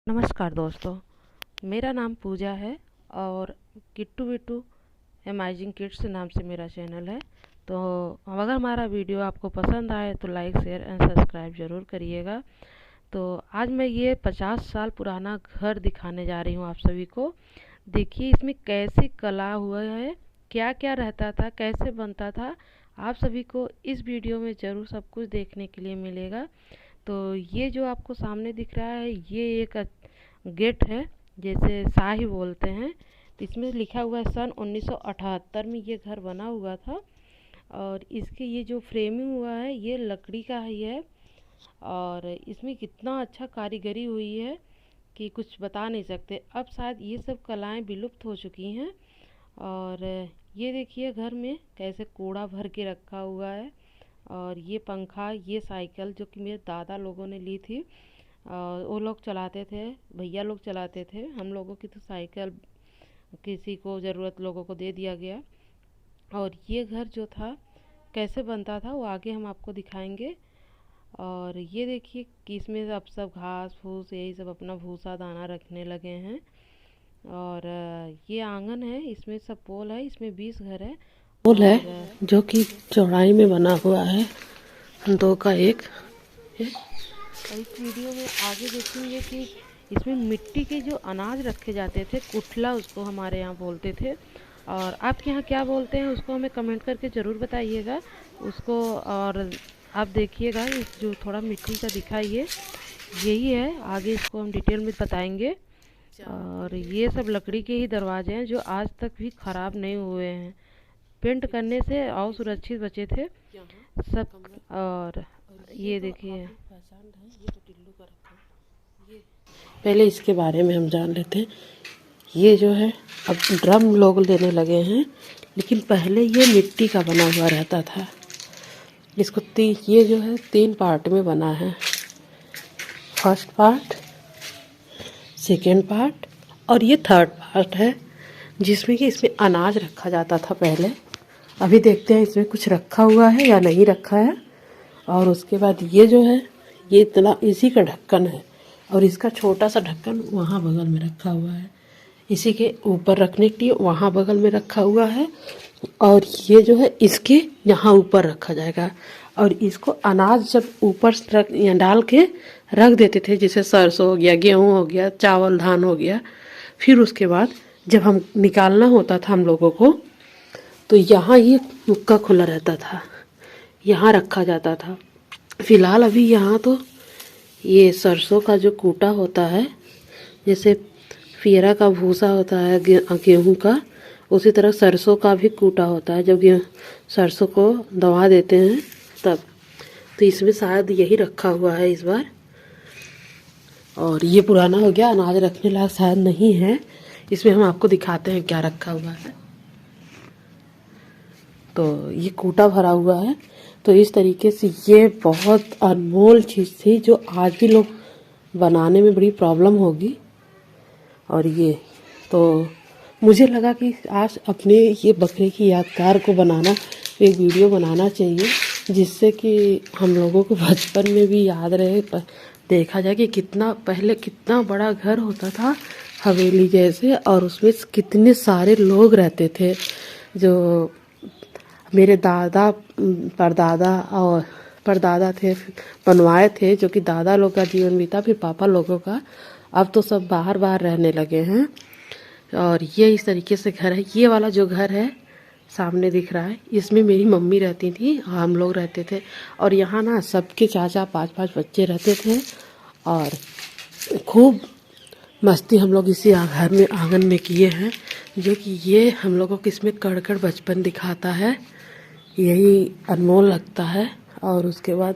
नमस्कार दोस्तों, मेरा नाम पूजा है और किट्टू बिट्टू अमेजिंग किड्स नाम से मेरा चैनल है। तो अगर हमारा वीडियो आपको पसंद आए तो लाइक शेयर एंड सब्सक्राइब ज़रूर करिएगा। तो आज मैं ये 50 साल पुराना घर दिखाने जा रही हूँ आप सभी को। देखिए इसमें कैसी कला हुआ है, क्या क्या रहता था, कैसे बनता था, आप सभी को इस वीडियो में ज़रूर सब कुछ देखने के लिए मिलेगा। तो ये जो आपको सामने दिख रहा है ये एक गेट है, जैसे शाही बोलते हैं। तो इसमें लिखा हुआ है सन 1978 में ये घर बना हुआ था। और इसके ये जो फ्रेमिंग हुआ है ये लकड़ी का ही है। और इसमें कितना अच्छा कारीगरी हुई है कि कुछ बता नहीं सकते। अब शायद ये सब कलाएं विलुप्त हो चुकी हैं। और ये देखिए घर में कैसे कूड़ा भर के रखा हुआ है। और ये पंखा, ये साइकिल जो कि मेरे दादा लोगों ने ली थी, वो लोग चलाते थे, भैया लोग चलाते थे। हम लोगों की तो साइकिल किसी को ज़रूरत लोगों को दे दिया गया। और ये घर जो था कैसे बनता था वो आगे हम आपको दिखाएंगे। और ये देखिए कि इसमें अब सब घास फूस यही सब अपना भूसा दाना रखने लगे हैं। और ये आंगन है, इसमें सब पोल है, इसमें 20 घर है। पुल है और जो कि चौड़ाई में बना हुआ है, दो का एक है। इस वीडियो में आगे देखेंगे कि इसमें मिट्टी के जो अनाज रखे जाते थे, कुठला उसको हमारे यहाँ बोलते थे। और आपके यहाँ क्या बोलते हैं उसको हमें कमेंट करके ज़रूर बताइएगा उसको। और आप देखिएगा इस जो थोड़ा मिट्टी का दिखाइए, यही है, आगे इसको हम डिटेल में बताएंगे। और ये सब लकड़ी के ही दरवाजे हैं जो आज तक भी ख़राब नहीं हुए हैं, पेंट करने से और सुरक्षित बचे थे सब। और ये देखिए पहले इसके बारे में हम जान लेते हैं। ये जो है अब ड्रम लोग लेने लगे हैं, लेकिन पहले ये मिट्टी का बना हुआ रहता था। इसको ये जो है 3 पार्ट में बना है। फर्स्ट पार्ट, सेकेंड पार्ट और ये थर्ड पार्ट है, जिसमें कि इसमें अनाज रखा जाता था पहले। अभी देखते हैं इसमें कुछ रखा हुआ है या नहीं रखा है। और उसके बाद ये जो है ये इतना इसी का ढक्कन है, और इसका छोटा सा ढक्कन वहाँ बगल में रखा हुआ है, इसी के ऊपर रखने के लिए वहाँ बगल में रखा हुआ है। और ये जो है इसके यहाँ ऊपर रखा जाएगा। और इसको अनाज जब ऊपर रख या डाल के रख देते थे, जैसे सरसों हो गया, गेहूँ हो गया, चावल धान हो गया, फिर उसके बाद जब हम निकालना होता था हम लोगों को, तो यहाँ ये मुक्का खुला रहता था, यहाँ रखा जाता था। फिलहाल अभी यहाँ तो ये सरसों का जो कूटा होता है, जैसे फियरा का भूसा होता है गेहूँ का, उसी तरह सरसों का भी कूटा होता है। जब सरसों को दबा देते हैं तब, तो इसमें शायद यही रखा हुआ है इस बार। और ये पुराना हो गया, अनाज रखने लायक शायद नहीं है। इसमें हम आपको दिखाते हैं क्या रखा हुआ है। तो ये कूटा भरा हुआ है। तो इस तरीके से ये बहुत अनमोल चीज़ थी जो आज भी लोग बनाने में बड़ी प्रॉब्लम होगी। और ये तो मुझे लगा कि आज अपने ये बकरे की यादगार को बनाना, एक वीडियो बनाना चाहिए, जिससे कि हम लोगों को बचपन में भी याद रहे। देखा जाए कि कितना पहले कितना बड़ा घर होता था, हवेली जैसे, और उसमें कितने सारे लोग रहते थे। जो मेरे दादा परदादा और परदादा थे, बनवाए थे, जो कि दादा लोग का जीवन बीता, फिर पापा लोगों का। अब तो सब बाहर बाहर रहने लगे हैं। और ये इस तरीके से घर है। ये वाला जो घर है सामने दिख रहा है, इसमें मेरी मम्मी रहती थी, हम लोग रहते थे। और यहाँ ना सबके 4-4 5-5 बच्चे रहते थे। और खूब मस्ती हम लोग इसी घर में आंगन में किए हैं, जो कि ये हम लोगों को इसमें कड़ बचपन दिखाता है, यही अनमोल लगता है। और उसके बाद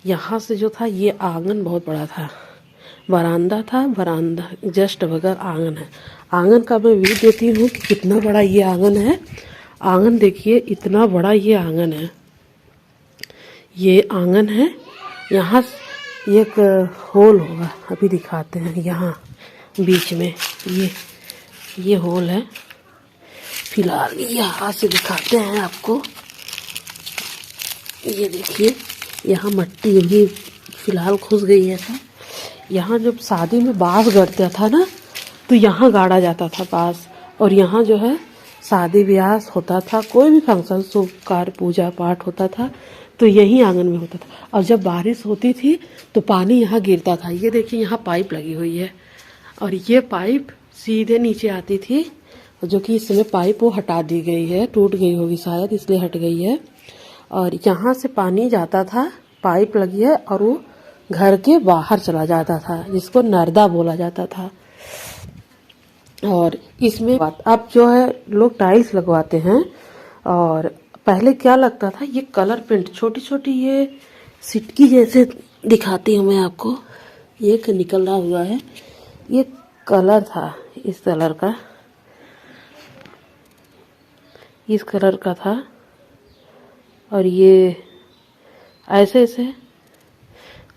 यहाँ से जो था ये आंगन बहुत बड़ा था, बरामदा था, बरामदा जस्ट बगैर आंगन है। आंगन का मैं व्यू देती हूँ कि कितना बड़ा ये आंगन है। आंगन देखिए, इतना बड़ा ये आंगन है। ये आंगन है, यहाँ एक होल होगा, अभी दिखाते हैं। यहाँ बीच में ये होल है। फिलहाल यहाँ से दिखाते हैं आपको। ये देखिए यहाँ मट्टी अभी फिलहाल घुस गई है। यहाँ जब शादी में बाँस गड़ता था ना, तो यहाँ गाड़ा जाता था बाँस। और यहाँ जो है शादी ब्याह होता था, कोई भी फंक्शन, शुभ कार्य, पूजा पाठ होता था तो यही आंगन में होता था। और जब बारिश होती थी तो पानी यहाँ गिरता था। ये देखिए यहाँ पाइप लगी हुई है, और ये पाइप सीधे नीचे आती थी, जो कि इस समय पाइप वो हटा दी गई है, टूट गई होगी शायद इसलिए हट गई है। और यहाँ से पानी जाता था, पाइप लगी है, और वो घर के बाहर चला जाता था, जिसको नर्दा बोला जाता था। और इसमें अब जो है लोग टाइल्स लगवाते हैं, और पहले क्या लगता था, ये कलर पेंट छोटी छोटी ये सिटकी जैसे दिखाती हूँ मैं आपको, ये निकल रहा हुआ है, ये कलर था, इस कलर का, इस कलर का था। और ये ऐसे ऐसे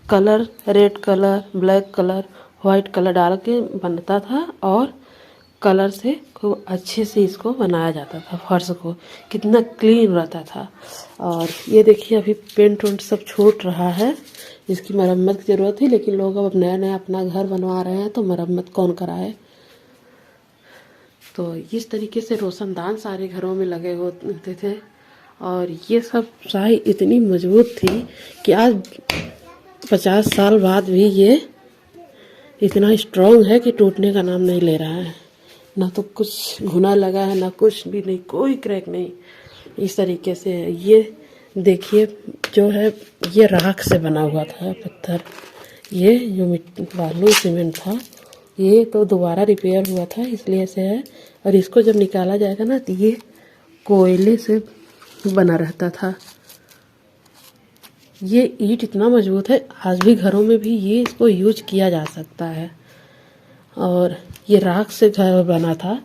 colour, red colour, black colour, white colour डाल के बनता था, और कलर से खूब अच्छे से इसको बनाया जाता था। फर्श को कितना क्लीन रहता था। और ये देखिए अभी पेंट वेंट सब छूट रहा है, जिसकी मरम्मत की ज़रूरत थी, लेकिन लोग अब नया नया अपना घर बनवा रहे हैं तो मरम्मत कौन कराए। तो इस तरीके से रोशनदान सारे घरों में लगे होते थे। और ये सब शाही इतनी मजबूत थी कि आज 50 साल बाद भी ये इतना स्ट्रॉन्ग है कि टूटने का नाम नहीं ले रहा है। ना तो कुछ घुना लगा है, ना कुछ भी नहीं, कोई क्रैक नहीं, इस तरीके से है। ये देखिए जो है ये राख से बना हुआ था पत्थर, ये जो मिट्टी बालू सीमेंट था ये तो दोबारा रिपेयर हुआ था इसलिए ऐसे है। और इसको जब निकाला जाएगा ना तो ये कोयले से बना रहता था। ये ईंट इतना मजबूत है, आज भी घरों में भी ये इसको यूज किया जा सकता है। और ये राख से घर बना था,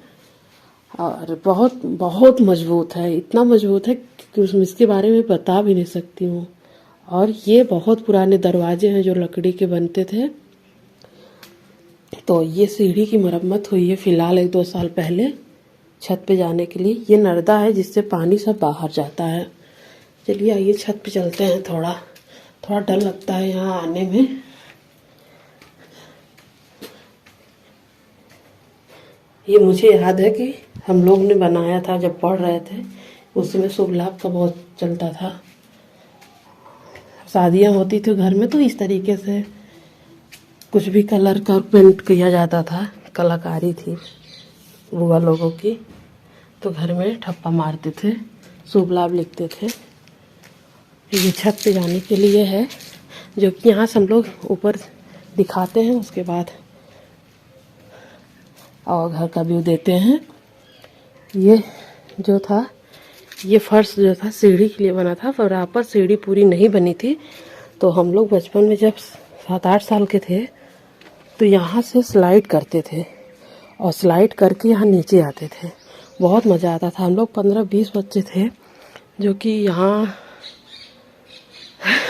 और बहुत बहुत मजबूत है, इतना मजबूत है कि इसके बारे में बता भी नहीं सकती हूँ। और ये बहुत पुराने दरवाजे हैं जो लकड़ी के बनते थे। तो ये सीढ़ी की मरम्मत हुई है फिलहाल 1-2 साल पहले छत पे जाने के लिए। ये नर्दा है जिससे पानी सब बाहर जाता है। चलिए आइए छत पे चलते हैं। थोड़ा डर लगता है यहाँ आने में। ये मुझे याद है कि हम लोग ने बनाया था जब पढ़ रहे थे, उसमें शुभ लाभ का बहुत चलता था। शादियाँ होती थी घर में तो इस तरीके से कुछ भी कलर का पेंट किया जाता था, कलाकारी थी बुआ लोगों की। तो घर में ठप्पा मारते थे, शुभ लाभ लिखते थे। ये छत पे जाने के लिए है, जो कि यहाँ से हम लोग ऊपर दिखाते हैं, उसके बाद और घर का व्यू देते हैं। ये जो था, ये फर्श जो था सीढ़ी के लिए बना था, पर यहाँ पर सीढ़ी पूरी नहीं बनी थी। तो हम लोग बचपन में जब 7-8 साल के थे तो यहाँ से स्लाइड करते थे, और स्लाइड करके यहाँ नीचे आते थे। बहुत मज़ा आता था। हम लोग 15-20 बच्चे थे, जो कि यहाँ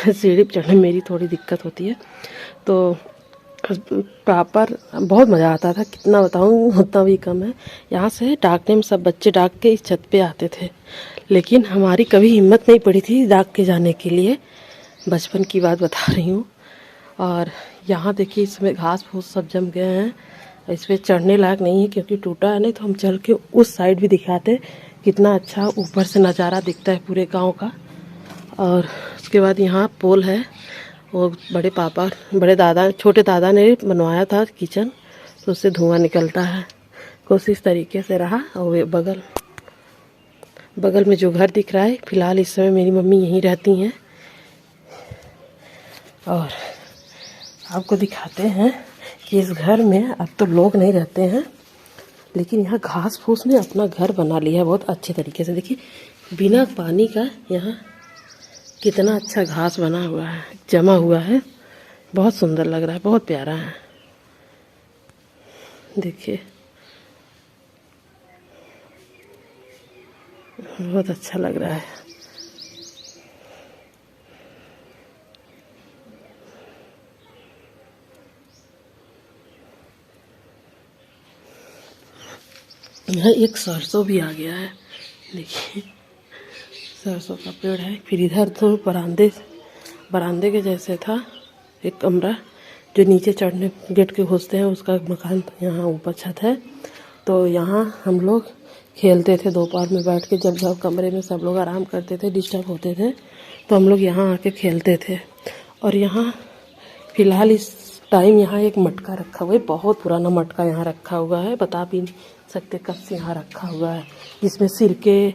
सीढ़ी पर चढ़ने में मेरी थोड़ी दिक्कत होती है। तो प्रॉपर बहुत मज़ा आता था, कितना बताऊँ उतना भी कम है। यहाँ से डाकने में सब बच्चे डाक के इस छत पे आते थे, लेकिन हमारी कभी हिम्मत नहीं पड़ी थी डाक के जाने के लिए। बचपन की बात बता रही हूँ। और यहाँ देखिए इसमें घास फूस सब जम गए हैं, इस पर चढ़ने लायक नहीं है क्योंकि टूटा है। नहीं तो हम चल के उस साइड भी दिखाते, कितना अच्छा ऊपर से नज़ारा दिखता है पूरे गाँव का। और उसके बाद यहाँ पोल है, वो बड़े दादा, छोटे दादा ने बनवाया था किचन, तो उससे धुआं निकलता है। कुछ इस तरीके से रहा। और वे बगल में जो घर दिख रहा है, फिलहाल इस समय मेरी मम्मी यहीं रहती हैं। और आपको दिखाते हैं कि इस घर में अब तो लोग नहीं रहते हैं, लेकिन यहाँ घास फूस ने अपना घर बना लिया है बहुत अच्छे तरीके से। देखिए बिना पानी का यहाँ कितना अच्छा घास बना हुआ है, जमा हुआ है, बहुत सुंदर लग रहा है, बहुत प्यारा है। देखिए बहुत अच्छा लग रहा है। यहाँ एक सरसों भी आ गया है, देखिए सरसों का पेड़ है। फिर इधर तो बरामदे के जैसे था एक कमरा, जो नीचे चढ़ने गेट के घुसते हैं उसका मकान यहाँ ऊपर छत है। तो यहाँ हम लोग खेलते थे दोपहर में बैठ के, जब कमरे में सब लोग आराम करते थे, डिस्टर्ब होते थे, तो हम लोग यहाँ आके खेलते थे। और यहाँ फ़िलहाल इस टाइम यहाँ एक मटका रखा हुआ है, बहुत पुराना मटका यहाँ रखा हुआ है, बता भी नहीं सकते कब से यहाँ रखा हुआ है, जिसमें सिरके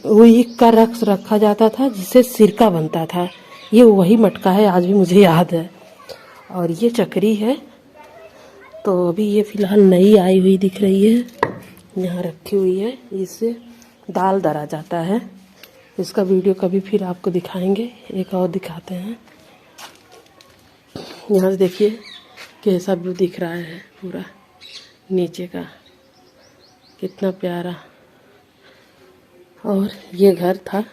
वही का रक्स रखा जाता था, जिससे सिरका बनता था। ये वही मटका है, आज भी मुझे याद है। और ये चक्री है, तो अभी ये फ़िलहाल नई आई हुई दिख रही है, यहाँ रखी हुई है, इससे दाल दरा जाता है। इसका वीडियो कभी फिर आपको दिखाएंगे, एक और दिखाते हैं। यहाँ से देखिए कैसा व्यू दिख रहा है पूरा नीचे का, कितना प्यारा। और ये घर था,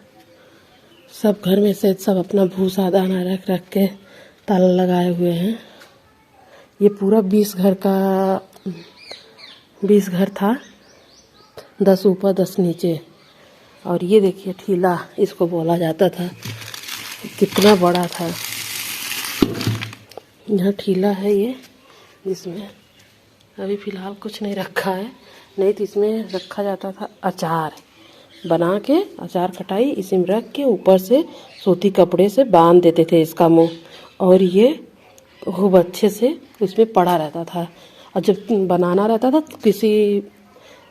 सब घर में से सब अपना भूसा दाना रख रख के ताला लगाए हुए हैं। ये पूरा 20 घर था, 10 ऊपर 10 नीचे। और ये देखिए ठीला इसको बोला जाता था, कितना बड़ा था। यहाँ ठीला है ये, जिसमें अभी फ़िलहाल कुछ नहीं रखा है, नहीं तो इसमें रखा जाता था अचार बना के, अचार खटाई इसी में रख के ऊपर से सूती कपड़े से बांध देते थे इसका मुंह, और ये खूब अच्छे से इसमें पड़ा रहता था। और जब बनाना रहता था तो किसी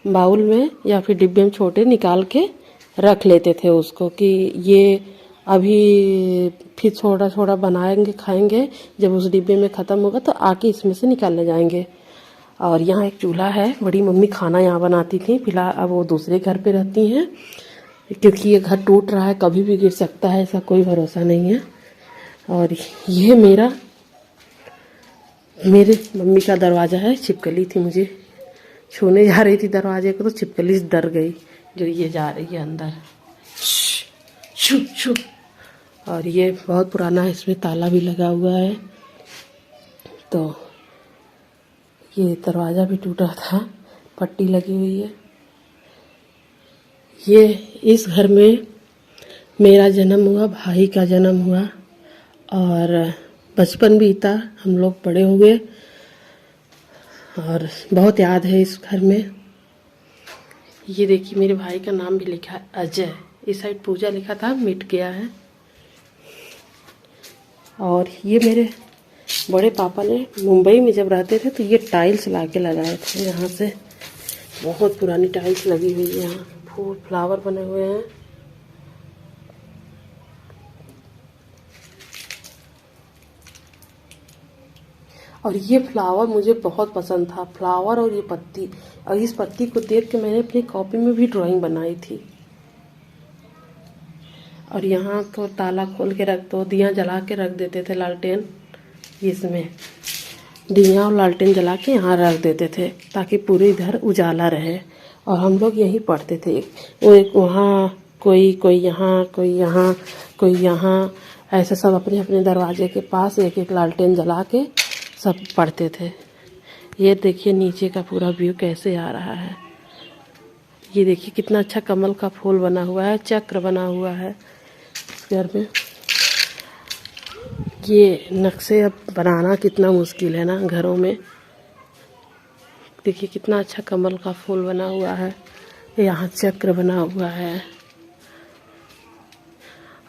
बाउल में या फिर डिब्बे में छोटे निकाल के रख लेते थे उसको, कि ये अभी फिर थोड़ा थोड़ा बनाएंगे खाएंगे, जब उस डिब्बे में ख़त्म होगा तो आके इसमें से निकालने जाएंगे। और यहाँ एक चूल्हा है, बड़ी मम्मी खाना यहाँ बनाती थी। फिलहाल अब वो दूसरे घर पे रहती हैं, क्योंकि ये घर टूट रहा है, कभी भी गिर सकता है, ऐसा कोई भरोसा नहीं है। और ये मेरे मम्मी का दरवाज़ा है, छिपकली थी, मुझे छूने जा रही थी दरवाजे को, तो छिपकली से डर गई जो ये जा रही है अंदर, छू छू। और ये बहुत पुराना है, इसमें ताला भी लगा हुआ है। तो ये दरवाज़ा भी टूटा था, पट्टी लगी हुई है। ये इस घर में मेरा जन्म हुआ, भाई का जन्म हुआ, और बचपन बीता, हम लोग बड़े हो गए, और बहुत याद है इस घर में। ये देखिए मेरे भाई का नाम भी लिखा है अजय, इस साइड पूजा लिखा था, मिट गया है। और ये मेरे बड़े पापा ने मुंबई में जब रहते थे तो ये टाइल्स ला के लगाए थे, यहाँ से बहुत पुरानी टाइल्स लगी हुई है, यहाँ फूल फ्लावर बने हुए हैं। और ये फ्लावर मुझे बहुत पसंद था, फ्लावर और ये पत्ती, और इस पत्ती को देख के मैंने अपनी कॉपी में भी ड्राइंग बनाई थी। और यहाँ तो ताला खोल के रख दो, दिया जला के रख देते थे, लालटेन, इसमें दिया और लालटेन जला के यहाँ रख देते थे, ताकि पूरे इधर उजाला रहे। और हम लोग यहीं पढ़ते थे, वो एक वहाँ कोई यहाँ, कोई यहाँ, कोई यहाँ, ऐसे सब अपने अपने दरवाजे के पास एक एक लालटेन जला के सब पढ़ते थे। ये देखिए नीचे का पूरा व्यू कैसे आ रहा है। ये देखिए कितना अच्छा कमल का फूल बना हुआ है, चक्र बना हुआ है घर में। ये नक्शे अब बनाना कितना मुश्किल है ना घरों में। देखिए कितना अच्छा कमल का फूल बना हुआ है, यहाँ चक्र बना हुआ है।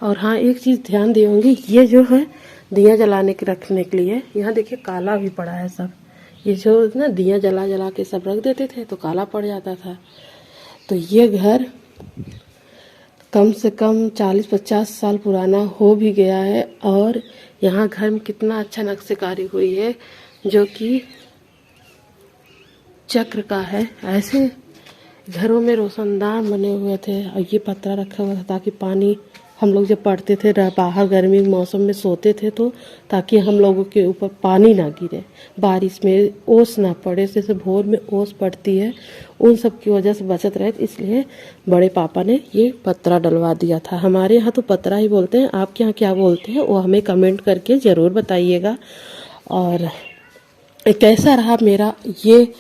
और हाँ, एक चीज़ ध्यान देंगी, ये जो है दिया जलाने के रखने के लिए, यहाँ देखिए काला भी पड़ा है सब। ये जो ना दिया जला के सब रख देते थे तो काला पड़ जाता था। तो ये घर कम से कम 40-50 साल पुराना हो भी गया है। और यहाँ घर में कितना अच्छा नक्शेकारी हुई है, जो कि चक्र का है। ऐसे घरों में रोशनदान बने हुए थे, और ये पत्रा रखा हुआ था ताकि पानी, हम लोग जब पढ़ते थे बाहर गर्मी के मौसम में सोते थे, तो ताकि हम लोगों के ऊपर पानी ना गिरे, बारिश में ओस ना पड़े, जैसे भोर में ओस पड़ती है, उन सब की वजह से बचत रहे। इसलिए बड़े पापा ने ये पत्रा डलवा दिया था। हमारे यहाँ तो पत्रा ही बोलते हैं, आपके यहाँ क्या बोलते हैं वो हमें कमेंट करके ज़रूर बताइएगा। और कैसा रहा मेरा ये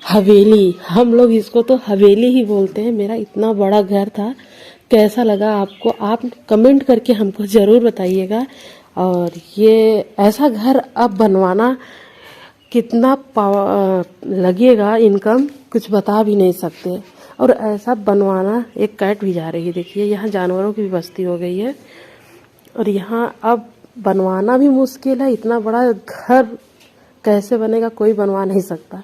हवेली, हम लोग इसको तो हवेली ही बोलते हैं। मेरा इतना बड़ा घर था, कैसा लगा आपको, आप कमेंट करके हमको ज़रूर बताइएगा। और ये ऐसा घर अब बनवाना कितना लगेगा, इनकम कुछ बता भी नहीं सकते। और ऐसा बनवाना, एक कैट भी जा रही है, देखिए यहाँ जानवरों की भी बस्ती हो गई है। और यहाँ अब बनवाना भी मुश्किल है, इतना बड़ा घर कैसे बनेगा कोई बनवा नहीं सकता।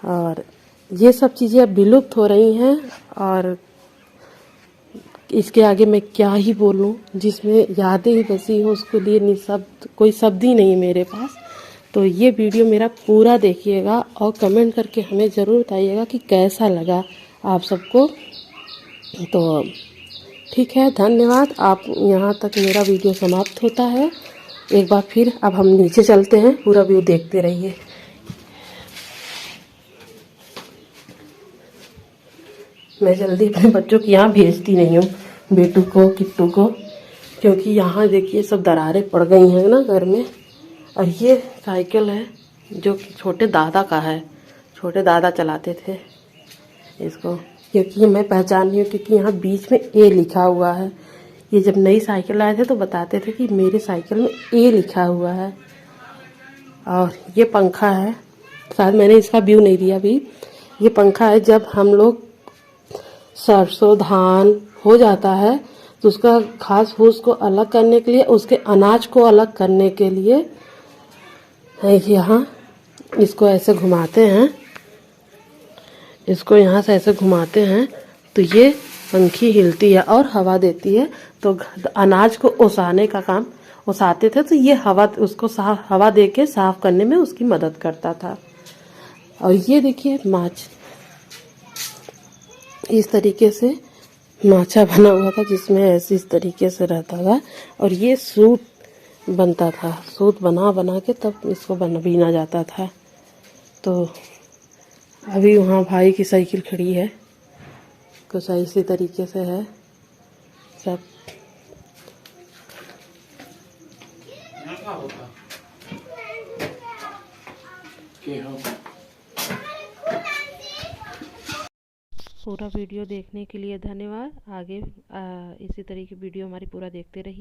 और ये सब चीज़ें अब विलुप्त हो रही हैं और इसके आगे मैं क्या ही बोलूं, जिसमें यादें ही बसी हो उसके लिए निशब्द, कोई शब्द ही नहीं है मेरे पास। तो ये वीडियो मेरा पूरा देखिएगा और कमेंट करके हमें ज़रूर बताइएगा कि कैसा लगा आप सबको। तो ठीक है, धन्यवाद। आप यहाँ तक मेरा वीडियो समाप्त होता है। एक बार फिर अब हम नीचे चलते हैं, पूरा व्यू देखते रहिए। मैं जल्दी अपने बच्चों को यहाँ भेजती नहीं हूँ, बेटू को किट्टू को, क्योंकि यहाँ देखिए सब दरारें पड़ गई हैं ना घर में। और ये साइकिल है जो छोटे दादा का है, छोटे दादा चलाते थे इसको, क्योंकि मैं पहचान रही हूँ क्योंकि यहाँ बीच में ए लिखा हुआ है। ये जब नई साइकिल लाए थे तो बताते थे कि मेरे साइकिल में ए लिखा हुआ है। और ये पंखा है, शायद मैंने इसका व्यू नहीं दिया अभी। ये पंखा है, जब हम लोग सरसों धान हो जाता है तो उसका घास फूस को अलग करने के लिए, उसके अनाज को अलग करने के लिए यहाँ इसको ऐसे घुमाते हैं, इसको यहाँ से ऐसे घुमाते हैं तो ये पंखी हिलती है और हवा देती है। तो अनाज को ओसाने का काम ओसाते थे तो ये हवा उसको साफ हवा दे के साफ करने में उसकी मदद करता था। और ये देखिए माछ, इस तरीके से माछा बना हुआ था जिसमें ऐसे इस तरीके से रहता था। और ये सूत बनता था, सूत बना बना के तब इसको बीना जाता था। तो अभी वहाँ भाई की साइकिल खड़ी है, कुछ इसी तरीके से है सब। पूरा वीडियो देखने के लिए धन्यवाद। आगे इसी तरह की वीडियो हमारी पूरा देखते रहिए।